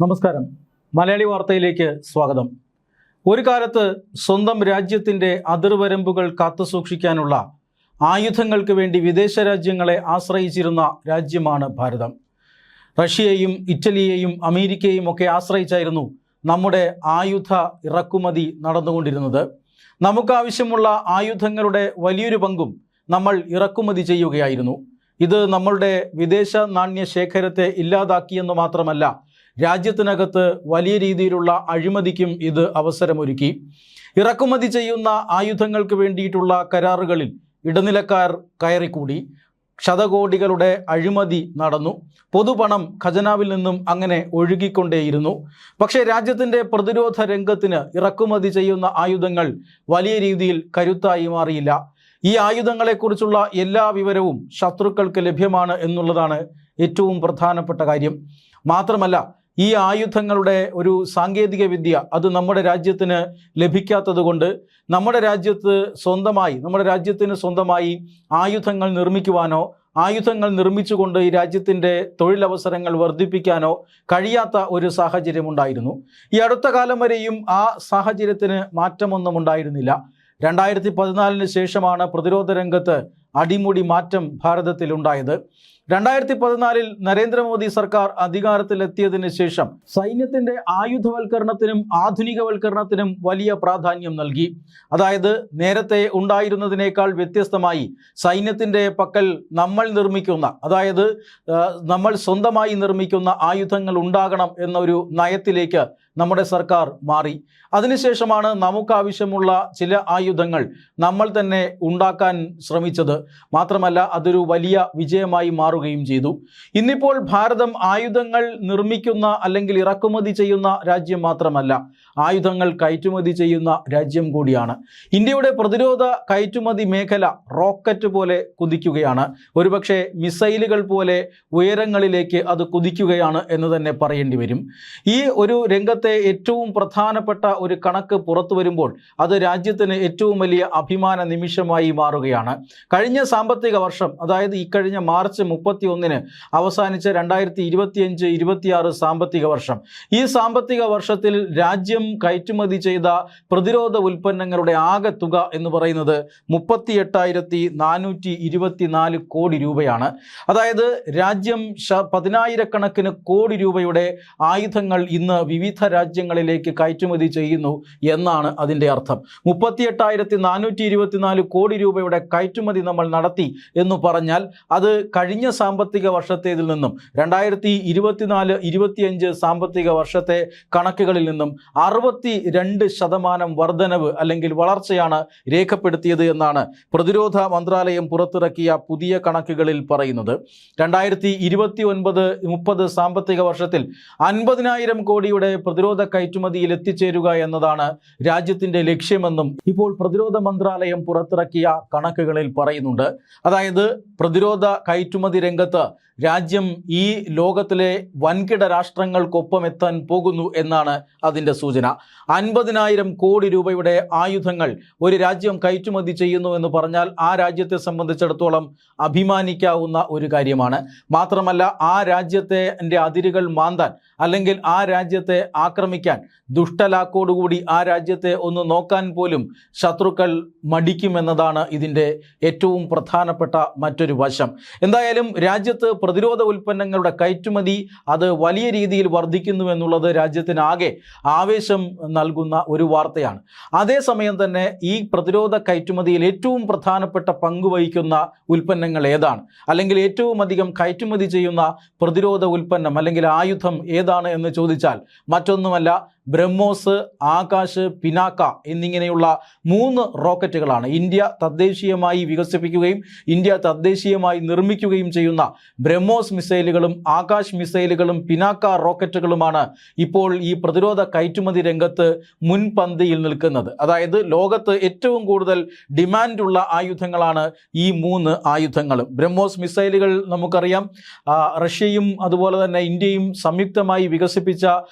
നമസ്കാരം. മലയാളി വാർത്തയിലേക്ക് സ്വാഗതം. ഒരു കാലത്ത് സ്വന്തം രാജ്യത്തിൻ്റെ അതിർവരമ്പുകൾ കാത്തുസൂക്ഷിക്കാനുള്ള ആയുധങ്ങൾക്ക് വേണ്ടി വിദേശ രാജ്യങ്ങളെ ആശ്രയിച്ചിരുന്ന രാജ്യമാണ് ഭാരതം. റഷ്യയെയും ഇറ്റലിയെയും അമേരിക്കയെയും ഒക്കെ ആശ്രയിച്ചായിരുന്നു നമ്മുടെ ആയുധ ഇറക്കുമതി നടന്നുകൊണ്ടിരുന്നത്. നമുക്കാവശ്യമുള്ള ആയുധങ്ങളുടെ വലിയൊരു പങ്കും നമ്മൾ ഇറക്കുമതി ചെയ്യുകയായിരുന്നു. ഇത് നമ്മളുടെ വിദേശ നാണ്യ ശേഖരത്തെ ഇല്ലാതാക്കിയെന്ന് മാത്രമല്ല, രാജ്യത്തിനകത്ത് വലിയ രീതിയിലുള്ള അഴിമതിക്കും ഇത് അവസരമൊരുക്കി. ഇറക്കുമതി ചെയ്യുന്ന ആയുധങ്ങൾക്ക് വേണ്ടിയിട്ടുള്ള കരാറുകളിൽ ഇടനിലക്കാർ കയറിക്കൂടി. ശതകോടികളുടെ അഴിമതി നടന്നു. പൊതുപണം ഖജനാവിൽ നിന്നും അങ്ങനെ ഒഴുകിക്കൊണ്ടേയിരുന്നു. പക്ഷേ രാജ്യത്തിൻ്റെ പ്രതിരോധ രംഗത്തിന് ഇറക്കുമതി ചെയ്യുന്ന ആയുധങ്ങൾ വലിയ രീതിയിൽ കരുത്തായി മാറിയില്ല. ഈ ആയുധങ്ങളെക്കുറിച്ചുള്ള എല്ലാ വിവരവും ശത്രുക്കൾക്ക് ലഭ്യമാണ് എന്നുള്ളതാണ് ഏറ്റവും പ്രധാനപ്പെട്ട കാര്യം. മാത്രമല്ല, ഈ ആയുധങ്ങളുടെ ഒരു സാങ്കേതിക വിദ്യ അത് നമ്മുടെ രാജ്യത്തിന് ലഭിക്കാത്തതുകൊണ്ട് നമ്മുടെ രാജ്യത്തിന് സ്വന്തമായി ആയുധങ്ങൾ നിർമ്മിക്കുവാനോ ആയുധങ്ങൾ നിർമ്മിച്ചുകൊണ്ട് ഈ രാജ്യത്തിൻ്റെ തൊഴിലവസരങ്ങൾ വർദ്ധിപ്പിക്കാനോ കഴിയാത്ത ഒരു സാഹചര്യമുണ്ടായിരുന്നു. ഈ അടുത്ത കാലം വരെയും ആ സാഹചര്യത്തിന് മാറ്റമൊന്നും ഉണ്ടായിരുന്നില്ല. 2014 ശേഷമാണ് പ്രതിരോധ രംഗത്ത് അടിമുടി മാറ്റം ഭാരതത്തിലുണ്ടായത്. 2014 നരേന്ദ്രമോദി സർക്കാർ അധികാരത്തിലെത്തിയതിന് ശേഷം സൈന്യത്തിൻ്റെ ആയുധവൽക്കരണത്തിനും ആധുനികവൽക്കരണത്തിനും വലിയ പ്രാധാന്യം നൽകി. അതായത് നേരത്തെ ഉണ്ടായിരുന്നതിനേക്കാൾ വ്യത്യസ്തമായി സൈന്യത്തിൻ്റെ പക്കൽ നമ്മൾ സ്വന്തമായി നിർമ്മിക്കുന്ന ആയുധങ്ങൾ ഉണ്ടാകണം എന്നൊരു നയത്തിലേക്ക് നമ്മുടെ സർക്കാർ മാറി. അതിനുശേഷമാണ് നമുക്കാവശ്യമുള്ള ചില ആയുധങ്ങൾ നമ്മൾ തന്നെ ഉണ്ടാക്കാൻ ശ്രമിച്ചത്. മാത്രമല്ല, അതൊരു വലിയ വിജയമായി മാറുകയും ചെയ്തു. ഇന്നിപ്പോൾ ഭാരതം ആയുധങ്ങൾ നിർമ്മിക്കുന്ന അല്ലെങ്കിൽ ഇറക്കുമതി ചെയ്യുന്ന രാജ്യം മാത്രമല്ല, ആയുധങ്ങൾ കയറ്റുമതി ചെയ്യുന്ന രാജ്യം കൂടിയാണ്. ഇന്ത്യയുടെ പ്രതിരോധ കയറ്റുമതി മേഖല റോക്കറ്റ് പോലെ കുതിക്കുകയാണ്. ഒരുപക്ഷെ മിസൈലുകൾ പോലെ ഉയരങ്ങളിലേക്ക് അത് കുതിക്കുകയാണ് എന്ന് തന്നെ പറയേണ്ടി വരും. ഈ ഒരു രംഗത്തെ ഏറ്റവും പ്രധാനപ്പെട്ട ഒരു കണക്ക് പുറത്തു വരുമ്പോൾ അത് രാജ്യത്തിന് ഏറ്റവും വലിയ അഭിമാന നിമിഷമായി മാറുകയാണ്. കഴിഞ്ഞ സാമ്പത്തിക വർഷം, അതായത് ഇക്കഴിഞ്ഞ മാർച്ച് 31 അവസാനിച്ച 2025-26 സാമ്പത്തിക വർഷം, ഈ സാമ്പത്തിക വർഷത്തിൽ രാജ്യം കയറ്റുമതി ചെയ്ത പ്രതിരോധ ഉൽപ്പന്നങ്ങളുടെ ആകെ തുക എന്ന് പറയുന്നത് 38,424 കോടി രൂപയാണ്. അതായത് രാജ്യം 10,000 കോടി രൂപയുടെ ആയുധങ്ങൾ ഇന്ന് വിവിധ രാജ്യങ്ങളിലേക്ക് കയറ്റുമതി ചെയ്യുന്നു എന്നാണ് അതിൻ്റെ അർത്ഥം. 38,424 കോടി രൂപയുടെ കയറ്റുമതി നമ്മൾ നടത്തി എന്ന് പറഞ്ഞാൽ അത് കഴിഞ്ഞ സാമ്പത്തിക വർഷത്തേതിൽ നിന്നും 2024-25 സാമ്പത്തിക വർഷത്തെ കണക്കുകളിൽ നിന്നും 62% വർധനവ് അല്ലെങ്കിൽ വളർച്ചയാണ് രേഖപ്പെടുത്തിയത് എന്നാണ് പ്രതിരോധ മന്ത്രാലയം പുറത്തിറക്കിയ പുതിയ കണക്കുകളിൽ പറയുന്നത്. 2029-30 സാമ്പത്തിക വർഷത്തിൽ 50,000 കോടിയുടെ പ്രതിരോധ കയറ്റുമതിയിൽ എത്തിച്ചേരുക എന്നതാണ് രാജ്യത്തിൻ്റെ ലക്ഷ്യമെന്നും ഇപ്പോൾ പ്രതിരോധ മന്ത്രാലയം പുറത്തിറക്കിയ കണക്കുകളിൽ പറയുന്നുണ്ട്. അതായത് പ്രതിരോധ കയറ്റുമതി രംഗത്ത് രാജ്യം ഈ ലോകത്തിലെ വൻകിട രാഷ്ട്രങ്ങൾക്കൊപ്പം എത്താൻ പോകുന്നു എന്നാണ് അതിൻ്റെ സൂചന. 50,000 കോടി രൂപയുടെ ആയുധങ്ങൾ ഒരു രാജ്യം കയറ്റുമതി ചെയ്യുന്നു എന്ന് പറഞ്ഞാൽ ആ രാജ്യത്തെ സംബന്ധിച്ചിടത്തോളം അഭിമാനിക്കാവുന്ന ഒരു കാര്യമാണ്. മാത്രമല്ല, ആ രാജ്യത്തെ അതിരുകൾ മാന്താൻ അല്ലെങ്കിൽ ആ രാജ്യത്തെ ആക്രമിക്കാൻ ദുഷ്ടലാക്കോടുകൂടി ആ രാജ്യത്തെ ഒന്ന് നോക്കാൻ പോലും ശത്രുക്കൾ മടിക്കുമെന്നതാണ് ഇതിൻ്റെ ഏറ്റവും പ്രധാനപ്പെട്ട മറ്റൊരു വശം. എന്തായാലും രാജ്യത്ത് പ്രതിരോധ ഉൽപ്പന്നങ്ങളുടെ കയറ്റുമതി അത് വലിയ രീതിയിൽ വർദ്ധിക്കുന്നു എന്നുള്ളത് രാജ്യത്തിനാകെ ആവേശം നൽകുന്ന ഒരു വാർത്തയാണ്. അതേസമയം തന്നെ ഈ പ്രതിരോധ കയറ്റുമതിയിൽ ഏറ്റവും പ്രധാനപ്പെട്ട പങ്കുവഹിക്കുന്ന ഉൽപ്പന്നങ്ങൾ ഏതാണ്, അല്ലെങ്കിൽ ഏറ്റവും അധികം കയറ്റുമതി ചെയ്യുന്ന പ്രതിരോധ ഉൽപ്പന്നം അല്ലെങ്കിൽ ആയുധം ഏതാണ് എന്ന് ചോദിച്ചാൽ മറ്റൊന്നുമല്ല, ബ്രഹ്മോസ്, ആകാശ്, പിനാക്ക എന്നിങ്ങനെയുള്ള 3 റോക്കറ്റുകളാണ്. ഇന്ത്യ തദ്ദേശീയമായി വികസിപ്പിക്കുകയും ഇന്ത്യ തദ്ദേശീയമായി നിർമ്മിക്കുകയും ചെയ്യുന്ന ബ്രഹ്മോസ് മിസൈലുകളും ആകാശ് മിസൈലുകളും പിനാക്ക റോക്കറ്റുകളുമാണ് ഇപ്പോൾ ഈ പ്രതിരോധ കയറ്റുമതി രംഗത്ത് മുൻപന്തിയിൽ നിൽക്കുന്നത്. അതായത് ലോകത്ത് ഏറ്റവും കൂടുതൽ ഡിമാൻഡുള്ള ആയുധങ്ങളാണ് ഈ 3 ആയുധങ്ങളും. ബ്രഹ്മോസ് മിസൈലുകൾ നമുക്കറിയാം, റഷ്യയും അതുപോലെ തന്നെ ഇന്ത്യയും സംയുക്തമായി വികസിപ്പിച്ച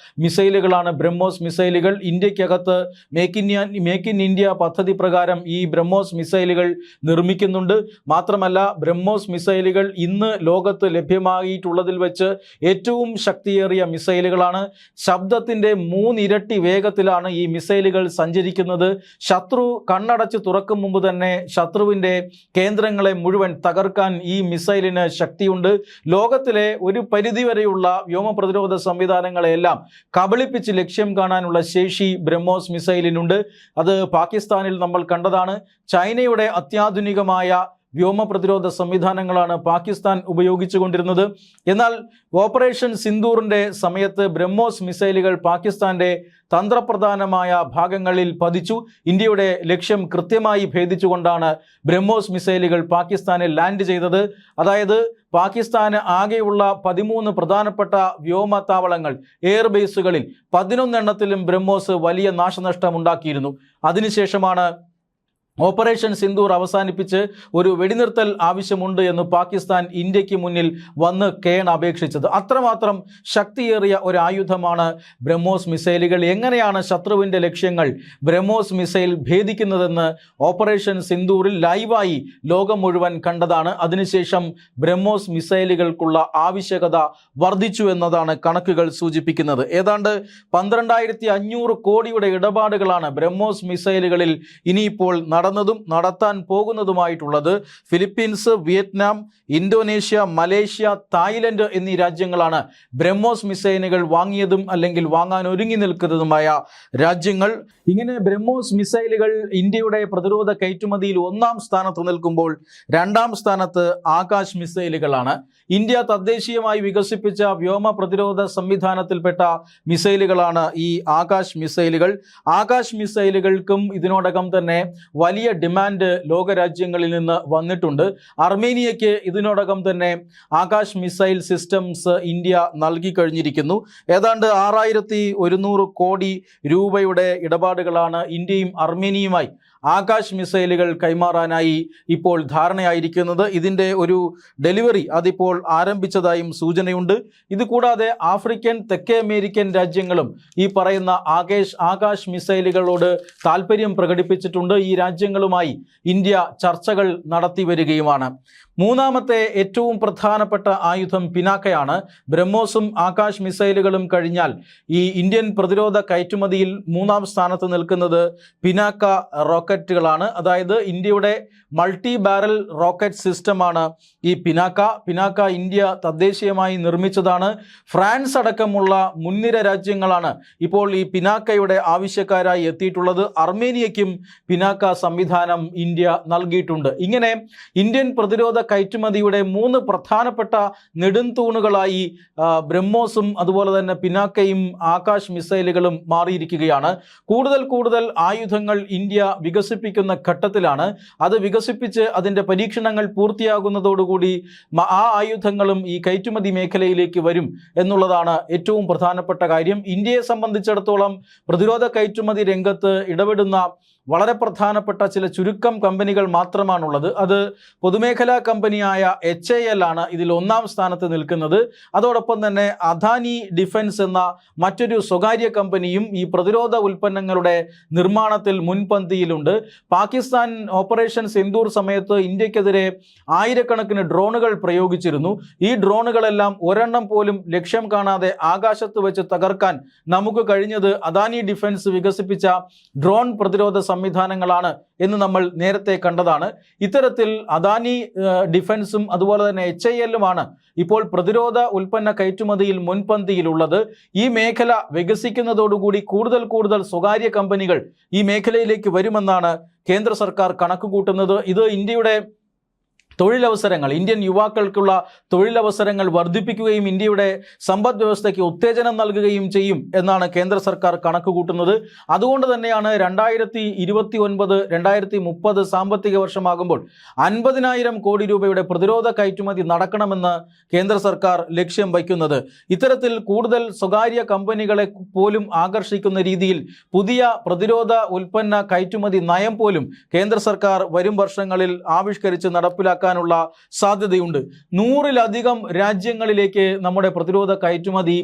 മിസൈലുകളാണ് ബ്രഹ്മോസ് ബ്രഹ്മോസ് മിസൈലുകൾ. ഇന്ത്യക്കകത്ത് മേക്ക് ഇൻ ഇന്ത്യ പദ്ധതി പ്രകാരം ഈ ബ്രഹ്മോസ് മിസൈലുകൾ നിർമ്മിക്കുന്നുണ്ട്. മാത്രമല്ല ബ്രഹ്മോസ് മിസൈലുകൾ ഇന്ന് ലോകത്ത് ലഭ്യമായിട്ടുള്ളതിൽ വെച്ച് ഏറ്റവും ശക്തിയേറിയ മിസൈലുകളാണ്. ശബ്ദത്തിൻ്റെ 3 ഇരട്ടി വേഗത്തിലാണ് ഈ മിസൈലുകൾ സഞ്ചരിക്കുന്നത്. ശത്രു കണ്ണടച്ച് തുറക്കും മുമ്പ് തന്നെ ശത്രുവിൻ്റെ കേന്ദ്രങ്ങളെ മുഴുവൻ തകർക്കാൻ ഈ മിസൈലിന് ശക്തിയുണ്ട്. ലോകത്തിലെ ഒരു പരിധിവരെയുള്ള വ്യോമ പ്രതിരോധ സംവിധാനങ്ങളെല്ലാം കബളിപ്പിച്ച് ലക്ഷ്യം കാണാനുള്ള ശേഷി ബ്രഹ്മോസ് മിസൈലിനുണ്ട്. അത് പാകിസ്ഥാനിൽ നമ്മൾ കണ്ടതാണ്. ചൈനയുടെ അത്യാധുനികമായ വ്യോമ പ്രതിരോധ സംവിധാനങ്ങളാണ് പാകിസ്ഥാൻ ഉപയോഗിച്ചുകൊണ്ടിരുന്നത്. എന്നാൽ ഓപ്പറേഷൻ സിന്ദൂറിൻ്റെ സമയത്ത് ബ്രഹ്മോസ് മിസൈലുകൾ പാകിസ്ഥാന്റെ തന്ത്രപ്രധാനമായ ഭാഗങ്ങളിൽ പതിച്ചു. ഇന്ത്യയുടെ ലക്ഷ്യം കൃത്യമായി ഭേദിച്ചുകൊണ്ടാണ് ബ്രഹ്മോസ് മിസൈലുകൾ പാകിസ്ഥാനിൽ ലാൻഡ് ചെയ്തത്. അതായത് പാകിസ്ഥാന് ആകെയുള്ള 13 പ്രധാനപ്പെട്ട വ്യോമത്താവളങ്ങൾ, എയർബേസുകളിൽ 11 എണ്ണത്തിലും ബ്രഹ്മോസ് വലിയ നാശനഷ്ടം ഉണ്ടാക്കിയിരുന്നു. അതിനുശേഷമാണ് ഓപ്പറേഷൻ സിന്ദൂർ അവസാനിപ്പിച്ച് ഒരു വെടിനിർത്തൽ ആവശ്യമുണ്ട് എന്ന് പാകിസ്ഥാൻ ഇന്ത്യക്ക് മുന്നിൽ വന്ന് അപേക്ഷിച്ചത്. അത്രമാത്രം ശക്തിയേറിയ ഒരു ആയുധമാണ് ബ്രഹ്മോസ് മിസൈലുകൾ. എങ്ങനെയാണ് ശത്രുവിൻ്റെ ലക്ഷ്യങ്ങൾ ബ്രഹ്മോസ് മിസൈൽ ഭേദിക്കുന്നതെന്ന് ഓപ്പറേഷൻ സിന്ദൂറിൽ ലൈവായി ലോകം മുഴുവൻ കണ്ടതാണ്. അതിനുശേഷം ബ്രഹ്മോസ് മിസൈലുകൾക്കുള്ള ആവശ്യകത വർദ്ധിച്ചു എന്നതാണ് കണക്കുകൾ സൂചിപ്പിക്കുന്നത്. ഏതാണ്ട് 12,500 കോടിയുടെ ഇടപാടുകളാണ് ബ്രഹ്മോസ് മിസൈലുകളിൽ ഇനിയിപ്പോൾ നടത്താൻ പോകുന്നതുമായിട്ടുള്ളത്. Philippines, Vietnam, Indonesia, Malaysia, Thailand എന്നീ രാജ്യങ്ങളാണ് ബ്രഹ്മോസ് മിസൈലുകൾ വാങ്ങിയതും അല്ലെങ്കിൽ വാങ്ങാൻ ഒരുങ്ങി നിൽക്കുന്നതുമായ രാജ്യങ്ങൾ. ഇങ്ങനെ ബ്രഹ്മോസ് മിസൈലുകൾ ഇന്ത്യയുടെ പ്രതിരോധ കയറ്റുമതിയിൽ 1-ാം സ്ഥാനത്ത് നിൽക്കുമ്പോൾ 2-ാം സ്ഥാനത്ത് ആകാശ് മിസൈലുകളാണ്. ഇന്ത്യ തദ്ദേശീയമായി വികസിപ്പിച്ച വ്യോമ പ്രതിരോധ സംവിധാനത്തിൽപ്പെട്ട മിസൈലുകളാണ് ഈ ആകാശ് മിസൈലുകൾ. ആകാശ് മിസൈലുകൾക്കും ഇതിനോടകം തന്നെ വലിയ ഡിമാൻഡ് ലോകരാജ്യങ്ങളിൽ നിന്ന് വന്നിട്ടുണ്ട്. അർമേനിയയ്ക്ക് ഇതിനോടകം തന്നെ ആകാശ് മിസൈൽ സിസ്റ്റംസ് ഇന്ത്യ നൽകി കഴിഞ്ഞിരിക്കുന്നു. ഏതാണ്ട് 6,100 കോടി രൂപയുടെ ഇടപാടുകളാണ് ഇന്ത്യയും അർമേനിയയുമായി ആകാശ് മിസൈലുകൾ കൈമാറാനായി ഇപ്പോൾ ധാരണയായിരിക്കുന്നത്. ഇതിൻ്റെ ഒരു ഡെലിവറി അതിപ്പോൾ ആരംഭിച്ചതായും സൂചനയുണ്ട്. ഇതുകൂടാതെ ആഫ്രിക്കൻ, തെക്കേ അമേരിക്കൻ രാജ്യങ്ങളും ഈ പറയുന്ന ആകാശ് മിസൈലുകളോട് താല്പര്യം പ്രകടിപ്പിച്ചിട്ടുണ്ട്. ഈ രാജ്യങ്ങളുമായി ഇന്ത്യ ചർച്ചകൾ നടത്തി വരികയുമാണ്. 3-ാമത്തെ ഏറ്റവും പ്രധാനപ്പെട്ട ആയുധം പിനാക്കയാണ്. ബ്രഹ്മോസും ആകാശ് മിസൈലുകളും കഴിഞ്ഞാൽ ഈ ഇന്ത്യൻ പ്രതിരോധ കയറ്റുമതിയിൽ 3-ാം സ്ഥാനത്ത് നിൽക്കുന്നത് പിനാക്ക റോക്കറ്റുകളാണ്. അതായത് ഇന്ത്യയുടെ മൾട്ടി ബാരൽ റോക്കറ്റ് സിസ്റ്റമാണ് ഈ പിനാക്ക ഇന്ത്യ തദ്ദേശീയമായി നിർമ്മിച്ചതാണ്. ഫ്രാൻസ് അടക്കമുള്ള മുൻനിര രാജ്യങ്ങളാണ് ഇപ്പോൾ ഈ പിനാക്കയുടെ ആവശ്യക്കാരായി എത്തിയിട്ടുള്ളത്. അർമേനിയയ്ക്കും പിനാക്ക സംവിധാനം ഇന്ത്യ നൽകിയിട്ടുണ്ട്. ഇങ്ങനെ ഇന്ത്യൻ പ്രതിരോധ കയറ്റുമതിയുടെ 3 പ്രധാനപ്പെട്ട നെടുംതൂണുകളായി ബ്രഹ്മോസും അതുപോലെ തന്നെ പിനാക്കയും ആകാശ് മിസൈലുകളും മാറിയിരിക്കുകയാണ്. കൂടുതൽ ആയുധങ്ങൾ ഇന്ത്യ വികസിപ്പിക്കുന്ന ഘട്ടത്തിലാണ്. അത് വികസിപ്പിച്ച് അതിൻ്റെ പരീക്ഷണങ്ങൾ പൂർത്തിയാകുന്നതോടുകൂടി ആ ആയുധങ്ങളും ഈ കയറ്റുമതി മേഖലയിലേക്ക് വരും എന്നുള്ളതാണ് ഏറ്റവും പ്രധാനപ്പെട്ട കാര്യം. ഇന്ത്യയെ സംബന്ധിച്ചിടത്തോളം പ്രതിരോധ കയറ്റുമതി രംഗത്ത് ഇടപെടുന്ന വളരെ പ്രധാനപ്പെട്ട ചില ചുരുക്കം കമ്പനികൾ മാത്രമാണുള്ളത്. അത് പൊതുമേഖലാ കമ്പനിയായ HAL ആണ് ഇതിൽ 1-ാം സ്ഥാനത്ത് നിൽക്കുന്നത്. അതോടൊപ്പം തന്നെ അദാനി ഡിഫൻസ് എന്ന മറ്റൊരു സ്വകാര്യ കമ്പനിയും ഈ പ്രതിരോധ ഉൽപ്പന്നങ്ങളുടെ നിർമ്മാണത്തിൽ മുൻപന്തിയിലുണ്ട്. പാകിസ്ഥാൻ ഓപ്പറേഷൻ സിന്ദൂർ സമയത്ത് ഇന്ത്യക്കെതിരെ ആയിരക്കണക്കിന് ഡ്രോണുകൾ പ്രയോഗിച്ചിരുന്നു. ഈ ഡ്രോണുകളെല്ലാം ഒരെണ്ണം പോലും ലക്ഷ്യം കാണാതെ ആകാശത്ത് വെച്ച് തകർക്കാൻ നമുക്ക് കഴിഞ്ഞത് അദാനി ഡിഫൻസ് വികസിപ്പിച്ച ഡ്രോൺ പ്രതിരോധ സംവിധാനങ്ങളാണ് എന്ന് നമ്മൾ നേരത്തെ കണ്ടതാണ്. ഇത്തരത്തിൽ അദാനി ഡിഫൻസും അതുപോലെ തന്നെ HALുമാണ് ഇപ്പോൾ പ്രതിരോധ ഉൽപ്പന്ന കയറ്റുമതിയിൽ മുൻപന്തിയിലുള്ളത്. ഈ മേഖല വികസിക്കുന്നതോടുകൂടി കൂടുതൽ സ്വകാര്യ കമ്പനികൾ ഈ മേഖലയിലേക്ക് വരുമെന്നാണ് കേന്ദ്ര സർക്കാർ കണക്കുകൂട്ടുന്നത്. ഇത് ഇന്ത്യയുടെ തൊഴിലവസരങ്ങൾ, ഇന്ത്യൻ യുവാക്കൾക്കുള്ള തൊഴിലവസരങ്ങൾ വർദ്ധിപ്പിക്കുകയും ഇന്ത്യയുടെ സമ്പദ് വ്യവസ്ഥയ്ക്ക് ഉത്തേജനം നൽകുകയും ചെയ്യും എന്നാണ് കേന്ദ്ര സർക്കാർ കണക്കുകൂട്ടുന്നത്. അതുകൊണ്ട് തന്നെയാണ് 2029-2030 സാമ്പത്തിക വർഷമാകുമ്പോൾ 50,000 കോടി രൂപയുടെ പ്രതിരോധ കയറ്റുമതി നടക്കണമെന്ന് കേന്ദ്ര സർക്കാർ ലക്ഷ്യം വയ്ക്കുന്നത്. ഇത്തരത്തിൽ കൂടുതൽ സ്വകാര്യ കമ്പനികളെ പോലും ആകർഷിക്കുന്ന രീതിയിൽ പുതിയ പ്രതിരോധ ഉൽപ്പന്ന കയറ്റുമതി നയം പോലും കേന്ദ്ര സർക്കാർ വരും വർഷങ്ങളിൽ ആവിഷ്കരിച്ച് നടപ്പിലാക്കാൻ നടക്കാനുള്ള സാധ്യതയുണ്ട്. 100-ലധികം രാജ്യങ്ങളിലേക്ക് നമ്മുടെ പ്രതിരോധ കയറ്റുമതി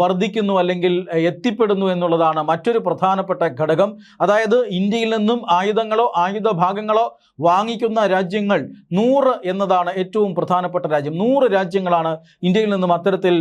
വർദ്ധിക്കുന്നു അല്ലെങ്കിൽ എത്തിപ്പെടുന്നു എന്നുള്ളതാണ് മറ്റൊരു പ്രധാനപ്പെട്ട ഘടകം. അതായത് ഇന്ത്യയിൽ നിന്നും ആയുധങ്ങളോ ആയുധ ഭാഗങ്ങളോ വാങ്ങിക്കുന്ന രാജ്യങ്ങൾ 100 എന്നതാണ് ഏറ്റവും പ്രധാനപ്പെട്ട രാജ്യം. 100 രാജ്യങ്ങളാണ് ഇന്ത്യയിൽ നിന്നും അത്തരത്തിൽ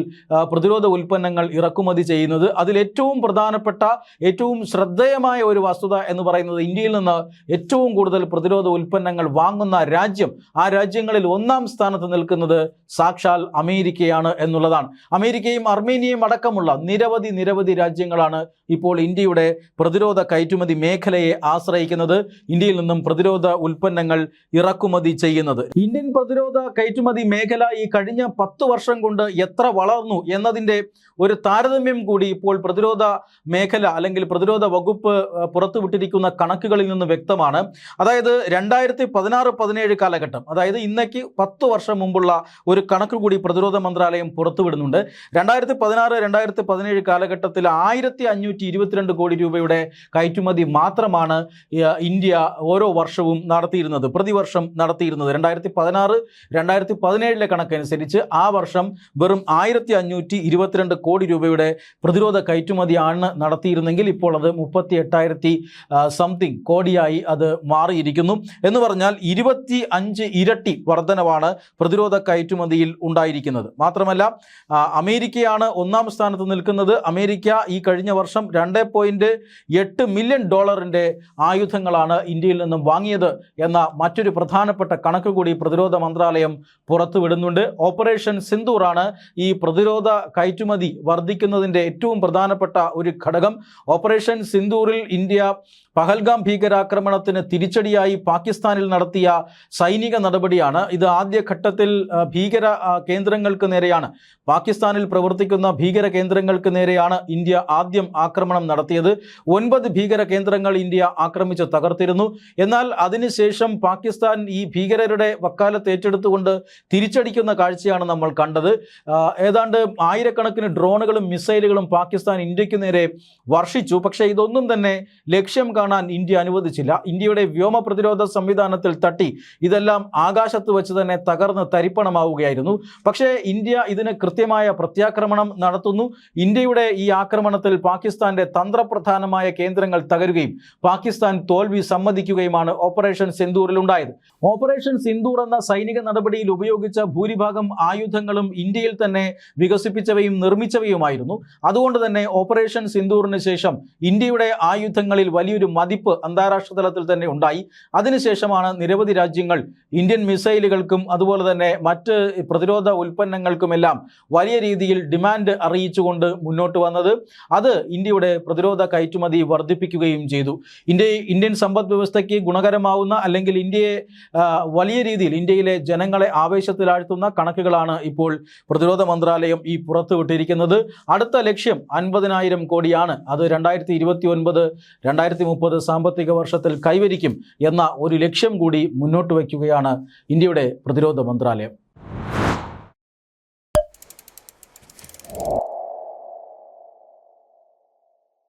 പ്രതിരോധ ഉൽപ്പന്നങ്ങൾ ഇറക്കുമതി ചെയ്യുന്നത്. അതിൽ ഏറ്റവും പ്രധാനപ്പെട്ട ഏറ്റവും ശ്രദ്ധേയമായ ഒരു വസ്തുത എന്ന് പറയുന്നത് ഇന്ത്യയിൽ നിന്ന് ഏറ്റവും കൂടുതൽ പ്രതിരോധ ഉൽപ്പന്നങ്ങൾ വാങ്ങുന്ന രാജ്യം, ആ രാജ്യങ്ങളിൽ 1-ാം സ്ഥാനത്ത് നിൽക്കുന്നത് സാക്ഷാൽ അമേരിക്കയാണ് എന്നുള്ളതാണ്. അമേരിക്കയും അർമേനിയയും അടക്കമുള്ള നിരവധി രാജ്യങ്ങളാണ് ഇപ്പോൾ ഇന്ത്യയുടെ പ്രതിരോധ കയറ്റുമതി മേഖലയെ ആശ്രയിക്കുന്നത്, ഇന്ത്യയിൽ നിന്നും പ്രതിരോധ ഉൽപ്പന്നങ്ങൾ ഇറക്കുമതി ചെയ്യുന്നത്. ഇന്ത്യൻ പ്രതിരോധ കയറ്റുമതി മേഖല ഈ കഴിഞ്ഞ 10 വർഷം കൊണ്ട് എത്ര വളർന്നു എന്നതിൻ്റെ ഒരു താരതമ്യം കൂടി ഇപ്പോൾ പ്രതിരോധ മേഖല അല്ലെങ്കിൽ പ്രതിരോധ വകുപ്പ് പുറത്തുവിട്ടിരിക്കുന്ന കണക്കുകളിൽ നിന്ന് വ്യക്തമാണ്. അതായത് 2016-17 കാലഘട്ടം, അതായത് ഇന്നേക്ക് 10 വർഷം മുമ്പുള്ള ഒരു കണക്ക് കൂടി പ്രതിരോധ മന്ത്രാലയം പുറത്തുവിടുന്നുണ്ട്. 2016-2017 കാലഘട്ടത്തിൽ 1522 കോടി രൂപയുടെ കയറ്റുമതി മാത്രമാണ് ഇന്ത്യ ഓരോ വർഷവും നടത്തിയിരുന്നത്, പ്രതിവർഷം നടത്തിയിരുന്നത്. 2016-2017 കണക്കനുസരിച്ച് ആ വർഷം വെറും 1522 കോടി രൂപയുടെ പ്രതിരോധ കയറ്റുമതിയാണ് നടത്തിയിരുന്നെങ്കിൽ ഇപ്പോൾ അത് 38,000 സംതിങ് കോടിയായി അത് മാറിയിരിക്കുന്നു. എന്ന് പറഞ്ഞാൽ 25 ഇരട്ടി വർധനവാണ് പ്രതിരോധ കയറ്റുമതിയിൽ ഉണ്ടായിരിക്കുന്നത്. മാത്രമല്ല അമേരിക്കയാണ് 1-ാം സ്ഥാനത്ത് നിൽക്കുന്നത്. അമേരിക്ക ഈ കഴിഞ്ഞ വർഷം $2.8 മില്യൺ ആയുധങ്ങളാണ് ഇന്ത്യയിൽ നിന്നും വാങ്ങിയത് എന്ന മറ്റൊരു പ്രധാനപ്പെട്ട കണക്ക് കൂടി പ്രതിരോധ മന്ത്രാലയം പുറത്തുവിടുന്നുണ്ട്. ഓപ്പറേഷൻ സിന്ദൂറാണ് ഈ പ്രതിരോധ കയറ്റുമതി വർദ്ധിക്കുന്നതിൻ്റെ ഏറ്റവും പ്രധാനപ്പെട്ട ഒരു ഘടകം. ഓപ്പറേഷൻ സിന്ദൂറിൽ ഇന്ത്യ പഹൽഗാം ഭീകരാക്രമണത്തിന് തിരിച്ചടിയായി പാകിസ്ഥാനിൽ നടത്തിയ സൈനിക നടപടിയാണ്. ഇത് ആദ്യഘട്ടത്തിൽ ഭീകര കേന്ദ്രങ്ങൾക്ക് നേരെയാണ്, പാകിസ്ഥാനിൽ പ്രവർത്തിക്കുന്ന ഭീകര കേന്ദ്രങ്ങൾക്ക് നേരെയാണ് ഇന്ത്യ ആദ്യം ആക്രമണം നടത്തിയത്. 9 ഭീകര കേന്ദ്രങ്ങൾ ഇന്ത്യ ആക്രമിച്ച് തകർത്തിരുന്നു. എന്നാൽ അതിനുശേഷം പാകിസ്ഥാൻ ഈ ഭീകരരുടെ വക്കാലത്ത് ഏറ്റെടുത്തുകൊണ്ട് തിരിച്ചടിക്കുന്ന കാഴ്ചയാണ് നമ്മൾ കണ്ടത്. ഏതാണ്ട് 1000കണക്കിന് ഡ്രോണുകളും മിസൈലുകളും പാകിസ്ഥാൻ ഇന്ത്യക്ക് നേരെ വർഷിച്ചു. പക്ഷേ ഇതൊന്നും തന്നെ ലക്ഷ്യം കാണാൻ ഇന്ത്യ അനുവദിച്ചില്ല. ഇന്ത്യയുടെ വ്യോമ പ്രതിരോധ സംവിധാനത്തിൽ തട്ടി ഇതെല്ലാം ആകാശത്ത് വെച്ച് തന്നെ തകർന്ന് തരിപ്പണമാവുകയായിരുന്നു. പക്ഷേ ഇന്ത്യ ഇതിന് കൃത്യമായ പ്രത്യാക്രമണം നടത്തുന്നു. ഇന്ത്യയുടെ ഈ ആക്രമണത്തിൽ പാകിസ്ഥാന്റെ തന്ത്രപ്രധാനമായ കേന്ദ്രങ്ങൾ തകരുകയും പാകിസ്ഥാൻ തോൽവി സമ്മതിക്കുകയുമാണ് ഓപ്പറേഷൻ സിന്ദൂറിൽ ഉണ്ടായത്. ഓപ്പറേഷൻ സിന്ദൂർ എന്ന സൈനിക നടപടിയിൽ ഉപയോഗിച്ച ഭൂരിഭാഗം ആയുധങ്ങളും ഇന്ത്യയിൽ തന്നെ വികസിപ്പിച്ചവയും നിർമ്മിച്ചവയുമായിരുന്നു. അതുകൊണ്ട് തന്നെ ഓപ്പറേഷൻ സിന്ദൂറിന് ശേഷം ഇന്ത്യയുടെ ആയുധങ്ങളിൽ വലിയൊരു മതിപ്പ് അന്താരാഷ്ട്ര തലത്തിൽ തന്നെ ഉണ്ടായി. അതിനുശേഷമാണ് നിരവധി രാജ്യങ്ങൾ ഇന്ത്യൻ മിസൈലുകൾക്കും അതുപോലെ തന്നെ മറ്റ് പ്രതിരോധ ഉൽപ്പന്നങ്ങൾക്കുമെല്ലാം വലിയ രീതിയിൽ ഡിമാൻഡ് അറിയിച്ചുകൊണ്ട് മുന്നോട്ട് വന്നത്. അത് ഇന്ത്യയുടെ പ്രതിരോധ കയറ്റുമതി വർദ്ധിപ്പിക്കുകയും ചെയ്തു. ഇന്ത്യൻ സമ്പദ് വ്യവസ്ഥയ്ക്ക് ഗുണകരമാവുന്ന അല്ലെങ്കിൽ ഇന്ത്യയെ വലിയ രീതിയിൽ ഇന്ത്യയിലെ ജനങ്ങളെ ആവേശത്തിലാഴ്ത്തുന്ന കണക്കുകളാണ് ഇപ്പോൾ പ്രതിരോധ മന്ത്രാലയം ഈ പുറത്തുവിട്ടിരിക്കുന്നത്. അടുത്ത ലക്ഷ്യം 50,000 കോടിയാണ്. അത് 2029-2030 സാമ്പത്തിക വർഷത്തിൽ കൈവരിക്കും എന്ന ഒരു ലക്ഷ്യം കൂടി മുന്നോട്ട് വയ്ക്കുകയാണ് ഇന്ത്യയുടെ പ്രതിരോധ മന്ത്രാലയം.